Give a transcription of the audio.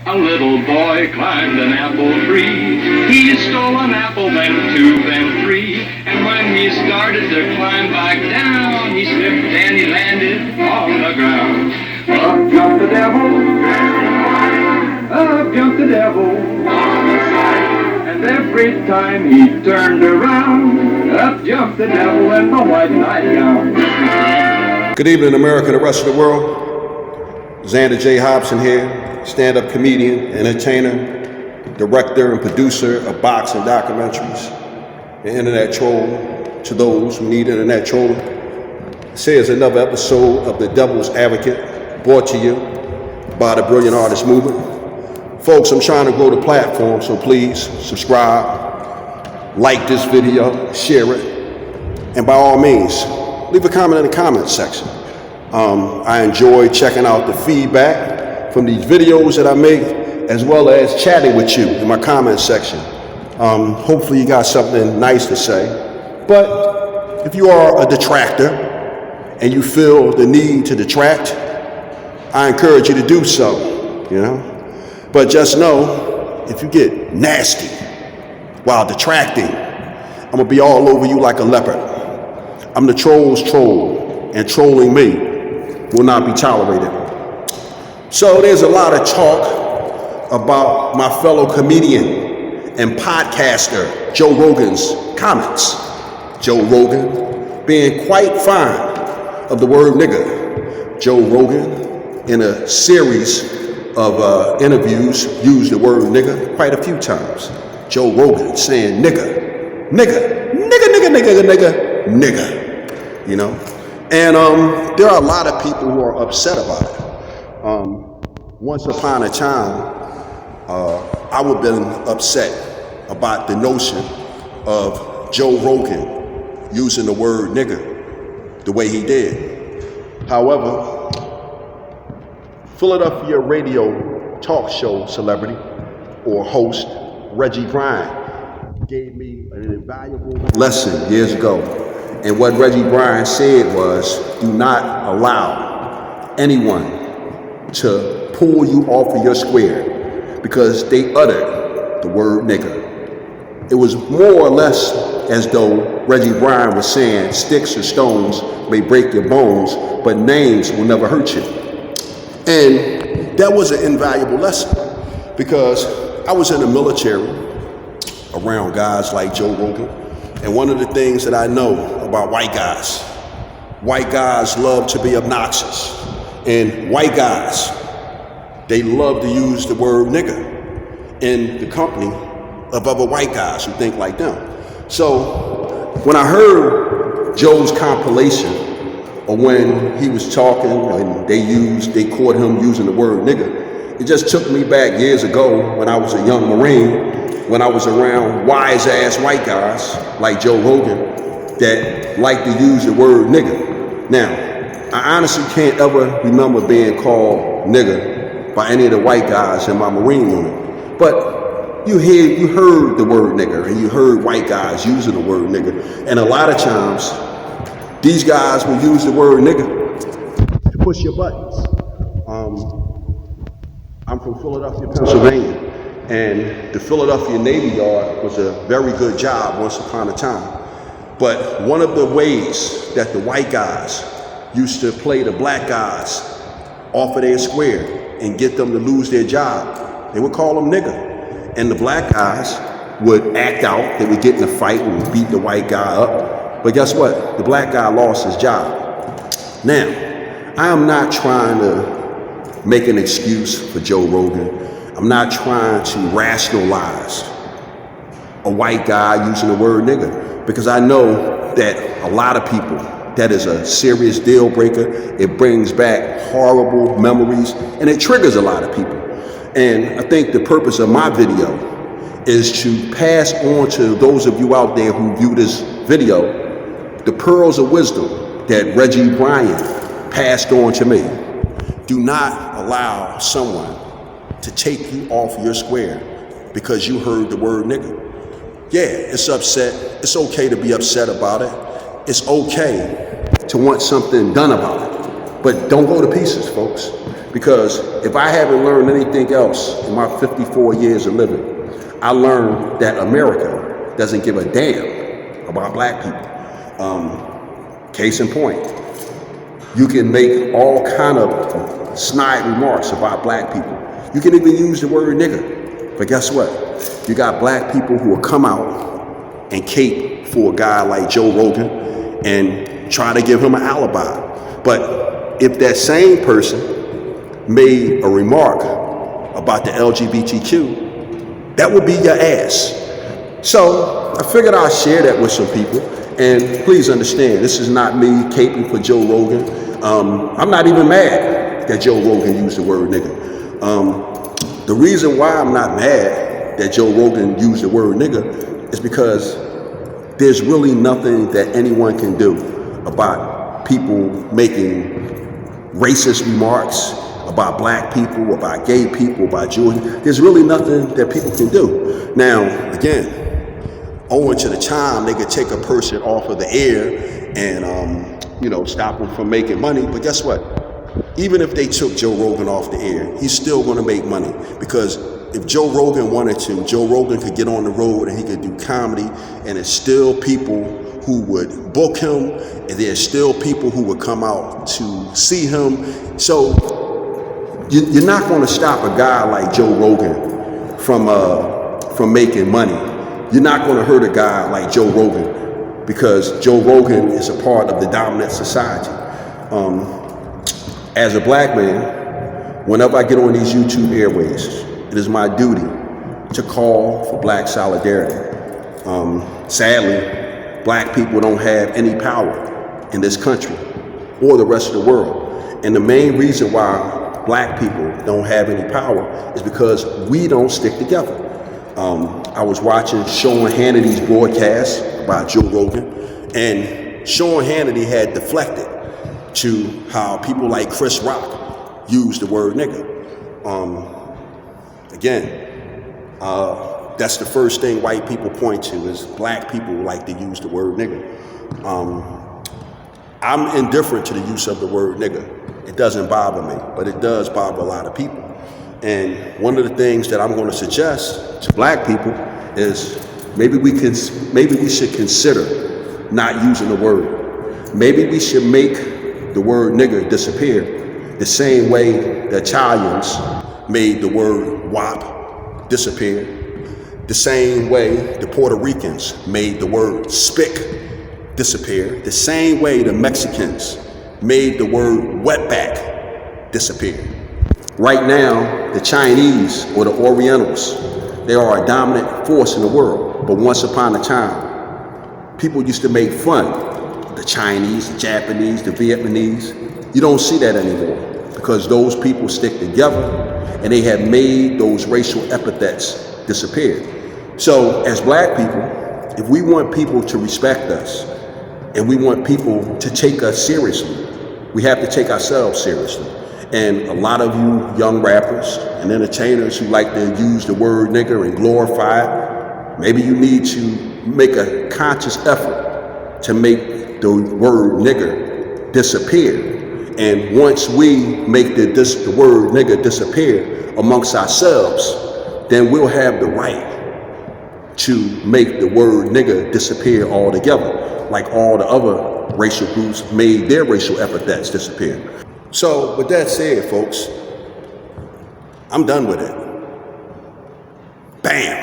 A little boy climbed an apple tree. He stole an apple, then two, then three. And when he started to climb back down, he slipped and he landed on the ground. Up jumped the devil, up jumped the devil. And every time he turned around, up jumped the devil in the white nightgown. Good evening, America and the rest of the world. Xander J. Hobson here, stand-up comedian, entertainer, director, and producer of boxing documentaries, an internet troll to those who need internet trolling. This is another episode of The Devil's Advocate, brought to you by the Brilliant Artist Movement. Folks, I'm trying to grow the platform, so please subscribe, like this video, share it, and by all means, leave a comment in the comments section. I enjoy checking out the feedback from these videos that I make, as well as chatting with you in my comment section. Hopefully you got something nice to say. But if you are a detractor and you feel the need to detract, I encourage you to do so, you know. But just know, if you get nasty while detracting, I'm gonna be all over you like a leopard. I'm the troll's troll, and trolling me will not be tolerated. So there's a lot of talk about my fellow comedian and podcaster Joe Rogan's comments. Joe Rogan being quite fond of the word nigger. Joe Rogan, in a series of interviews, used the word nigger quite a few times. Joe Rogan saying nigger, nigger, nigger, nigger, nigger, nigger, nigger, you know. And there are a lot of people who are upset about it. Once upon a time, I would have been upset about the notion of Joe Rogan using the word nigger the way he did. However, Philadelphia radio talk show celebrity or host Reggie Bryant gave me an invaluable lesson years ago. And what Reggie Bryant said was, do not allow anyone to pull you off of your square because they uttered the word nigger. It was more or less as though Reggie Bryant was saying, sticks or stones may break your bones, but names will never hurt you. And that was an invaluable lesson because I was in the military around guys like Joe Rogan. And one of the things that I know about white guys love to be obnoxious. And white guys, they love to use the word nigger in the company of other white guys who think like them. So when I heard Joe's compilation of when he was talking and they caught him using the word nigger, it just took me back years ago when I was a young Marine, when I was around wise-ass white guys like Joe Rogan that like to use the word nigger. Now, I honestly can't ever remember being called nigger by any of the white guys in my Marine unit. But you heard the word nigger, and you heard white guys using the word nigger. And a lot of times, these guys will use the word nigger to push your buttons. I'm from Philadelphia, Pennsylvania. And the Philadelphia Navy Yard was a very good job once upon a time. But one of the ways that the white guys used to play the black guys off of their square and get them to lose their job, they would call them nigger. And the black guys would act out, they would get in a fight and would beat the white guy up. But guess what? The black guy lost his job. Now, I am not trying to make an excuse for Joe Rogan. I'm not trying to rationalize a white guy using the word nigger because I know that a lot of people, that is a serious deal breaker. It brings back horrible memories and it triggers a lot of people. And I think the purpose of my video is to pass on to those of you out there who view this video the pearls of wisdom that Reggie Bryant passed on to me. Do not allow someone to take you off your square because you heard the word nigger. Yeah, it's upset. It's okay to be upset about it. It's okay to want something done about it. But don't go to pieces, folks. Because if I haven't learned anything else in my 54 years of living, I learned that America doesn't give a damn about black people. Case in point, you can make all kind of snide remarks about black people. You can even use the word nigger. But guess what? You got black people who will come out and cape for a guy like Joe Rogan and try to give him an alibi. But if that same person made a remark about the LGBTQ, that would be your ass. So I figured I'd share that with some people. And please understand, this is not me caping for Joe Rogan. I'm not even mad that Joe Rogan used the word nigger. The reason why I'm not mad that Joe Rogan used the word nigger is because there's really nothing that anyone can do about people making racist remarks about black people, about gay people, about Jews. There's really nothing that people can do. Now, again, owing to the time they could take a person off of the air and stop them from making money. But guess what? Even if they took Joe Rogan off the air, he's still going to make money, because if Joe Rogan wanted to, Joe Rogan could get on the road and he could do comedy, and there's still people who would book him, and there's still people who would come out to see him. So you're not going to stop a guy like Joe Rogan from making money. You're not going to hurt a guy like Joe Rogan, because Joe Rogan is a part of the dominant society. As a black man, whenever I get on these YouTube airways, it is my duty to call for black solidarity. Sadly, black people don't have any power in this country or the rest of the world. And the main reason why black people don't have any power is because we don't stick together. I was watching Sean Hannity's broadcast about Joe Rogan, and Sean Hannity had deflected to how people like Chris Rock use the word nigger. That's the first thing white people point to, is black people like to use the word nigger. I'm indifferent to the use of the word nigger. It doesn't bother me, but it does bother a lot of people. And one of the things that I'm going to suggest to black people is maybe we should consider not using the word. Maybe we should make the word nigger disappear the same way the Italians made the word wop disappear, the same way the Puerto Ricans made the word spick disappear, the same way the Mexicans made the word wetback disappear. Right now, the Chinese or the Orientals, they are a dominant force in the world. But once upon a time, people used to make fun of the Chinese, the Japanese, the Vietnamese. You don't see that anymore, because those people stick together and they have made those racial epithets disappear. So as black people, if we want people to respect us and we want people to take us seriously, we have to take ourselves seriously. And a lot of you young rappers and entertainers who like to use the word nigger and glorify it, maybe you need to make a conscious effort to make the word nigger disappear. And once we make the word nigger disappear amongst ourselves, then we'll have the right to make the word nigger disappear altogether, like all the other racial groups made their racial epithets disappear. So with that said, folks, I'm done with it. Bam!